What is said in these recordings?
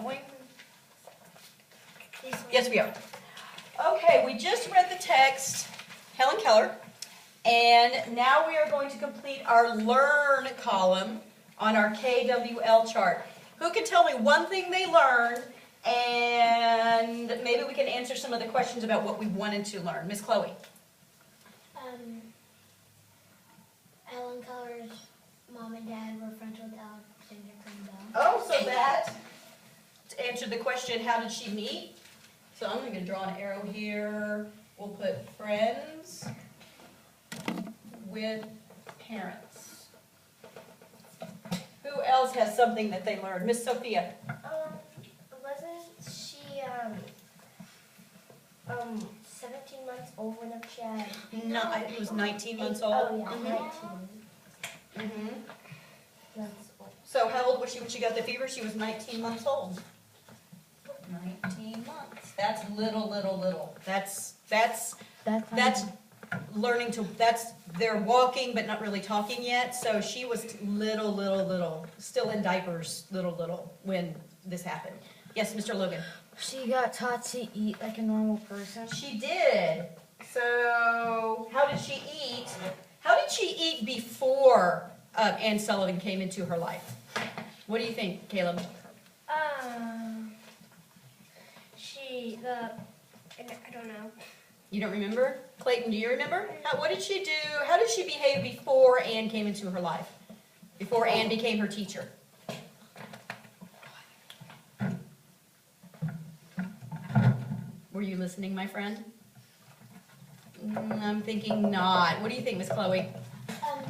going? Yes, we are. Okay, we just read the text, Helen Keller, and now we are going to complete our Learn column on our KWL chart. Who can tell me one thing they learned, and maybe we can answer some of the questions about what we wanted to learn. Miss Chloe. Ellen Keller's mom and dad were friends with Alexander Graham Bell. Oh, so that answered the question, how did she meet? So I'm going to draw an arrow here. We'll put friends with parents. Who else has something that they learned? Miss Sophia. Wasn't she 17 months old whenever she had? No, it was 19 months old. Oh yeah, Mm-hmm. 19 Mm-hmm. months old. So how old was she when she got the fever? She was 19 months old. 19 months. That's little. That's learning to, they're walking but not really talking yet. So she was little, still in diapers, little, when this happened. Yes, Mr. Logan. She got taught to eat like a normal person. She did. So how did she eat? How did she eat before Ann Sullivan came into her life? What do you think, Caleb? I don't know. You don't remember? Clayton, do you remember? What did she do? How did she behave before Ann came into her life? Before Ann became her teacher? Were you listening, my friend? I'm thinking not. What do you think, Miss Chloe?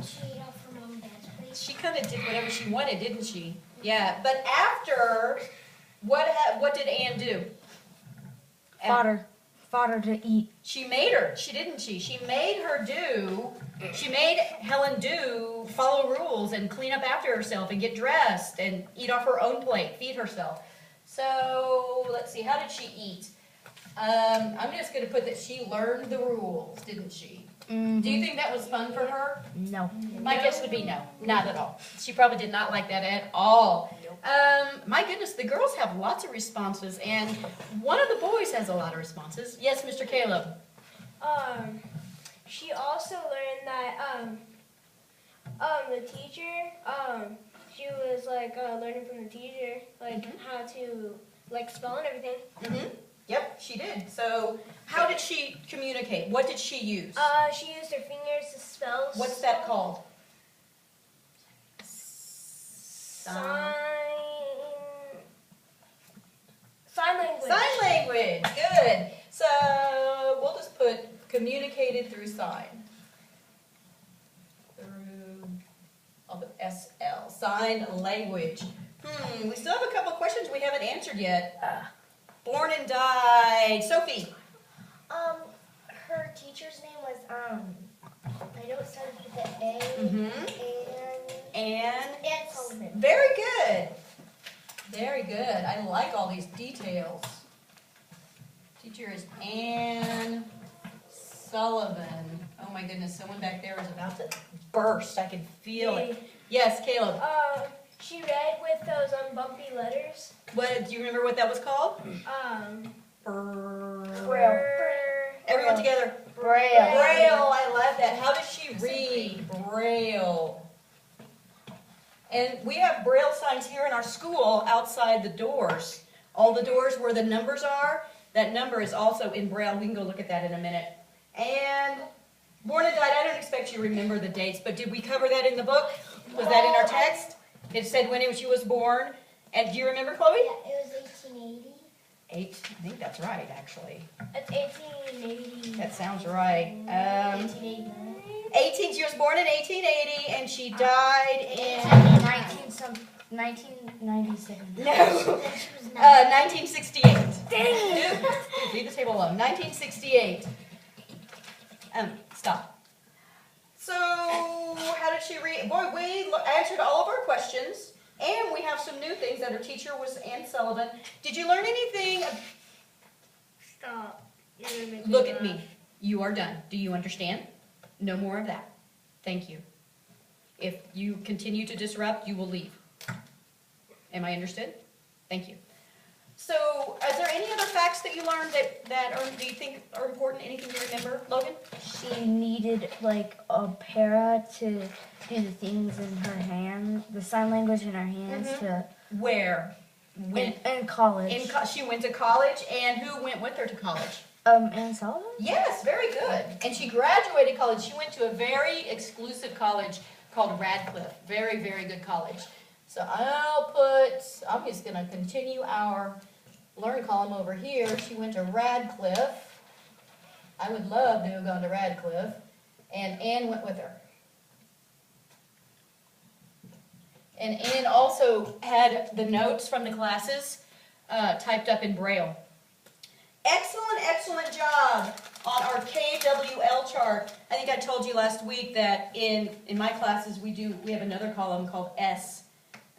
She ate off her mom and dad's plate. She kind of did whatever she wanted, didn't she? Yeah, but after, what did Ann do? Fodder to eat. She made her, didn't she? She made Helen follow rules and clean up after herself and get dressed and eat off her own plate, feed herself. So, let's see, how did she eat? I'm just going to put that she learned the rules, didn't she? Mm-hmm. Do you think that was fun for her? No. My guess would be no, not at all. She probably did not like that at all. My goodness, the girls have lots of responses, and one of the boys has a lot of responses. Yes, Mr. Caleb. She also learned that the teacher, she was like learning from the teacher, like how to like spell and everything. Mm-hmm. Yep, she did. So, how did she communicate? What did she use? She used her fingers to spell. What's that called? Sign language. Sign language. Good. So, we'll just put communicated through sign. Through all the SL. Sign language. We still have a couple of questions we haven't answered yet. Born and died. Sophie. Her teacher's name was I know it starts with the A. Mm-hmm. Ann Sullivan. Very good. Very good. I like all these details. Teacher is Ann Sullivan. Oh my goodness, someone back there is about to burst. I can feel it. Yes, Caleb. She read with those bumpy letters. What do you remember what that was called? Braille. Everyone together. Braille. Braille. I love that. How does she read Braille? And we have Braille signs here in our school outside the doors. All the doors where the numbers are, that number is also in Braille. We can go look at that in a minute. And born and died, I don't expect you to remember the dates, but did we cover that in the book? Was that in our text? It said when she was born. And do you remember, Chloe? Yeah, it was 1880. I think that's right, actually. It's 1880. That sounds right. 1889. She was born in 1880, and she died in 1997. No, She was 9. 1968. Dang! Leave the table alone. 1968. Stop. So, how did she read? Boy, we answered all of our questions, and we have some new things that her teacher was Ann Sullivan. Did you learn anything? Stop. Look at me. You are done. Do you understand? No more of that. Thank you. If you continue to disrupt, you will leave. Am I understood? Thank you. So, is there any other facts that you learned do you think are important? Anything you remember, Logan? She needed like a para to do the things in her hand, the sign language in her hands Where? in college. She went to college, and who went with her to college? In Sullivan? Yes, very good. And she graduated college. She went to a very exclusive college called Radcliffe. Very, very good college. So I'm just going to continue our learn column over here. She went to Radcliffe. I would love to have gone to Radcliffe. And Ann went with her. And Ann also had the notes from the classes typed up in Braille. Excellent, excellent job on our KWL chart. I think I told you last week that in my classes we have another column called S.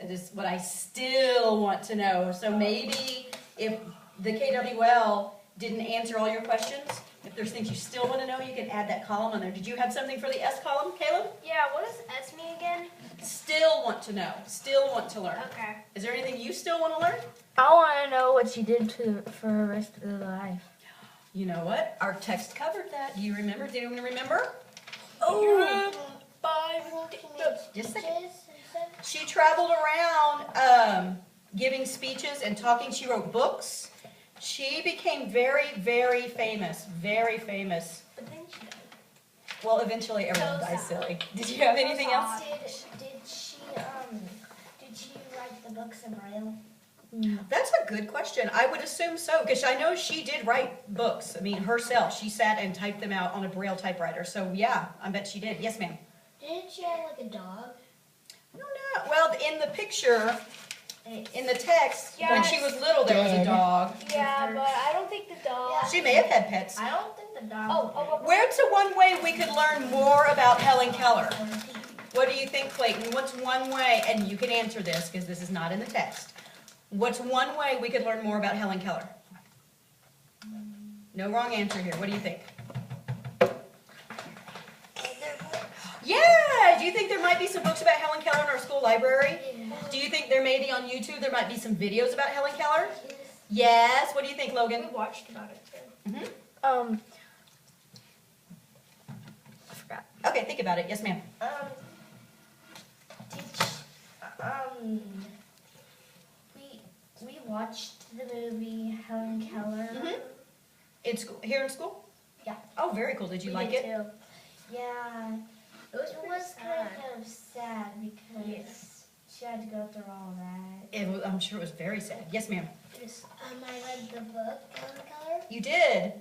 That is what I still want to know. So maybe if the KWL didn't answer all your questions, if there's things you still want to know, you can add that column on there. Did you have something for the S column, Caleb? Yeah, what does S mean again? Still want to know. Still want to learn. Okay. Is there anything you still want to learn? I want to know what she did for her rest of her life. You know what? Our text covered that. Do you remember? Do you remember? Well, Just a second. speeches and stuff. She traveled around giving speeches and talking. She wrote books. She became very, very famous. Very famous. But then she died. Well, eventually everyone So dies sad. silly. Did you have anything else? Did she write the books in Braille? That's a good question. I would assume so, because I know she did write books. I mean, herself. She sat and typed them out on a Braille typewriter. So, yeah, I bet she did. Yes, ma'am. Didn't she have like a dog? I don't know. Well, in the picture, in the text, when she was little, there was a Dead. dog. Yeah, but I don't think the dog. She may have had pets. I don't think the dog. Where's the one way we could learn more about Helen Keller? What do you think, Clayton? What's one way, and you can answer this because this is not in the text. What's one way we could learn more about Helen Keller? No wrong answer here. What do you think? Yeah! Do you think there might be some books about Helen Keller in our school library? Do you think there may be on YouTube, there might be some videos about Helen Keller? Yes. What do you think, Logan? We watched about it too. I forgot. Okay, think about it. Yes, ma'am. We watched the movie Helen Keller. In school, here in school? Yeah. Oh, very cool. Did you like it? Too. Yeah. It was pretty sad. kind of sad because she had to go through all that. I'm sure it was very sad. Yes, ma'am. I read the book, Helen Keller. You did.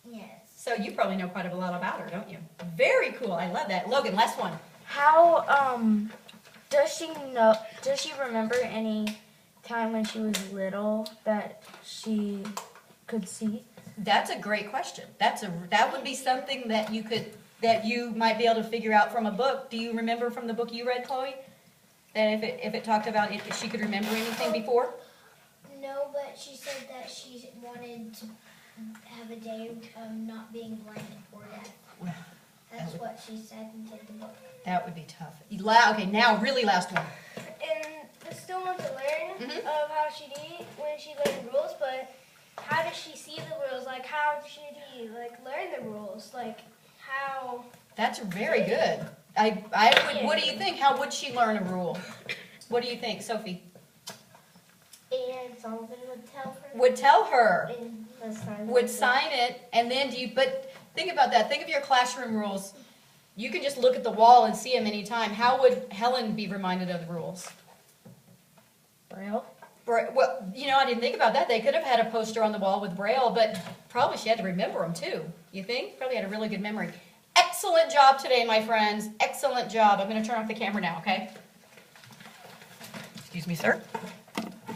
Yes. So you probably know quite a lot about her, don't you? Very cool. I love that. Logan, last one. How does she remember any time when she was little that she could see? That's a great question. That would be something that you might be able to figure out from a book. Do you remember from the book you read, Chloe? That if it talked about if she could remember anything before? No, but she said that she wanted to have a day of not being blind or deaf. Well, That's what she said in the book. that would be tough. Okay, now really last one. And I still want to learn Mhm. of how she did when she learned rules, but how does she see the rules? Like, how should he learn the rules? Like, how? That's very good. What do you think? How would she learn a rule? What do you think, Sophie? And Sullivan would tell her. Would tell her. In the sign Would sign it, and then but think about that. Think of your classroom rules. You can just look at the wall and see them anytime. How would Helen be reminded of the rules? Braille. Well, I didn't think about that. They could have had a poster on the wall with Braille, but probably she had to remember them too. You think? Probably had a really good memory. Excellent job today, my friends. Excellent job. I'm going to turn off the camera now, okay? Excuse me, sir.